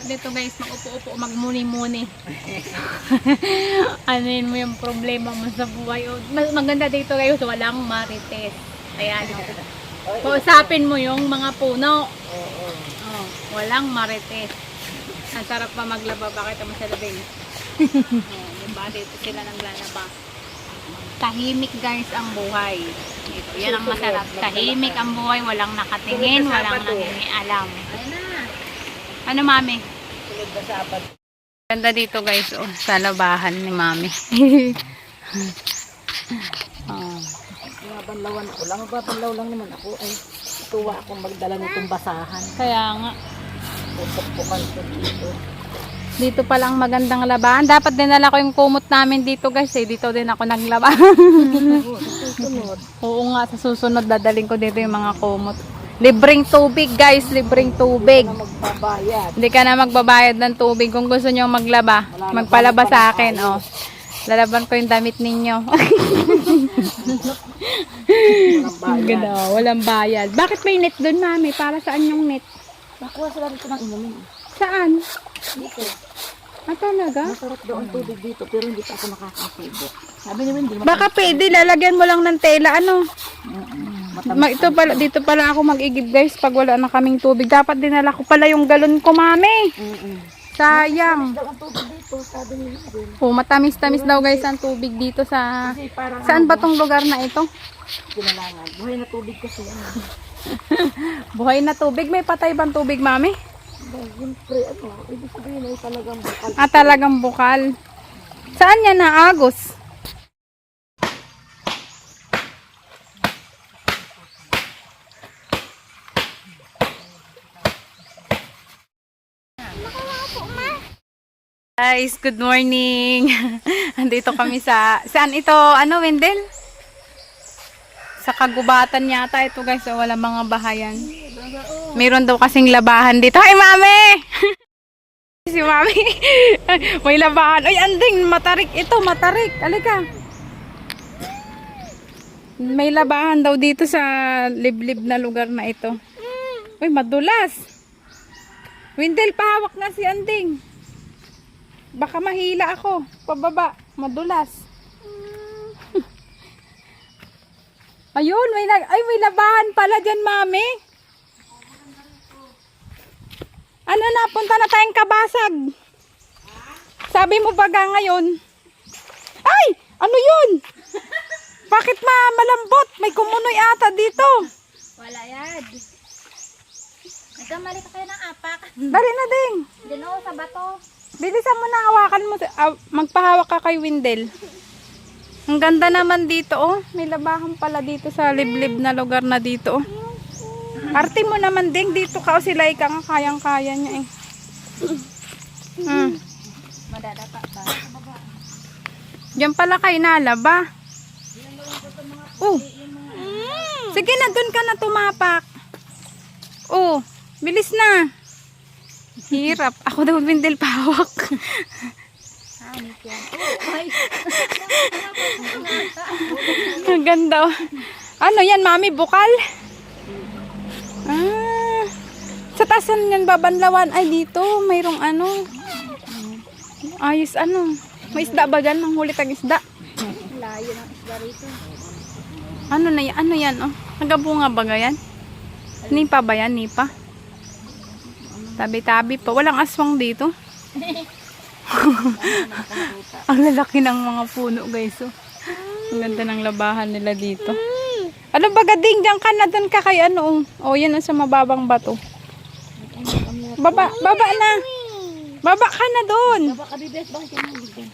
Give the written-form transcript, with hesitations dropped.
dito guys, mag-upo-upo, magmuni-muni. Anuin mo yung problema mo sa buhay. Maganda dito guys, walang marites. Ayan. Kausapin mo yung mga puno. Walang marites. Ang sarap pa maglaba. Bakit mo sa labing? Diba? Dito sila naglalaba. Tahimik guys ang buhay. Ito, yan ang masarap. Tahimik ang buhay. Walang nakatingin. Walang nangingialam. Ano mami? Ganda dito guys. Oh, sa labahan ni mami. Banlawan ako lang. Magbabanlaw lang naman ako. Ay, tuwa akong magdala nitong basahan. Kaya nga. Pupukpukan ko dito. Dito palang magandang labahan. Dapat dinala ko yung kumot namin dito guys. Dito din ako naglaba. Susunod. Oo nga, sa susunod dadaling ko dito yung mga kumot. Libreng tubig guys, libreng tubig. Magbabayad. Hindi ka na magbabayad ng tubig. Kung gusto nyo maglaba, magpalaba sa akin. Oh. Lalaban ko yung damit ninyo. Ganda, walang bayad. Bakit may net doon mami? Para saan yung net? Nakuha sila dito ng inumin. Saan? Dito. Talaga? Masarap daw ang tubig dito pero hindi pa ako nakakasubo. Sabi ni Wendy, Baka pwede, lalagyan mo lang ng tela, ano? Ito pala, dito pala ako mag-igib guys pag wala na kaming tubig. Dapat dinala ko pala yung galon ko, mami. Sayang. daw ang tubig dito, sabi ni Wendy. Oh, matamis-tamis daw guys ang tubig dito sa... Saan ba tong lugar na ito? Kinalangan. Buhay na tubig kasi yan. Buhay na tubig. May patay bang tubig, mami? Siyempre, ibig sabihin ay talagang bukal. Talagang bukal. Saan yan naagos? Guys, good morning. Andito kami saan ito? Ano, Wendel? Sa kagubatan yata ito guys. Wala mga bahayan. Mayroon daw kasing labahan dito. Ay, mami! Si mami. May labahan. Ay, anding. Matarik ito. Matarik. Alika. May labahan daw dito sa liblib na lugar na ito. Uy, madulas. Wendel, pahawak nga si anding. Baka mahila ako. Pababa. Madulas. Ayun, may labahan pala dyan, mami. Ano na, punta na tayong Kabasag. Sabi mo baga ngayon. Ay, ano yun? Bakit malambot? May kumunoy ata dito. Wala yan. Nagkamali ka kayo ng apak. Dali na ding. Dino sa bato. Bilisan mo na, hawakan mo. Magpahawak ka kay Wendel. Ang ganda naman dito, oh. May labahan pala dito sa liblib na lugar na dito, oh. Arte mo naman ding dito ka, o sila ikang kayang-kaya niya, eh. Madadapa ba? Diyan pala kayo nalaba. Oh. Sige na, dun ka na tumapak. Oh, bilis na. Hirap. Ako daw Wendel pahawak. Ang ganda. Ano yan, mami? Bukal? Sa tasan yan babanlawan. Ay, dito. Mayroong ano. Ayos ano. May isda ba dyan? Manghuli tag isda. Layo ng isda rito. Ano na yan? Ano yan? Oh? Nagabunga ba yan? Nipa ba yan? Nipa? Tabi-tabi pa. Walang aswang dito. Ang lalaki ng mga puno guys, oh. Ang ganda ng labahan nila dito. Ano ba gading, diyan ka na, doon ka kay ano, oh. Oh, yan sa mababang bato. Baba na. Baba ka na doon. Baka bibes, bakit ka nalagyan?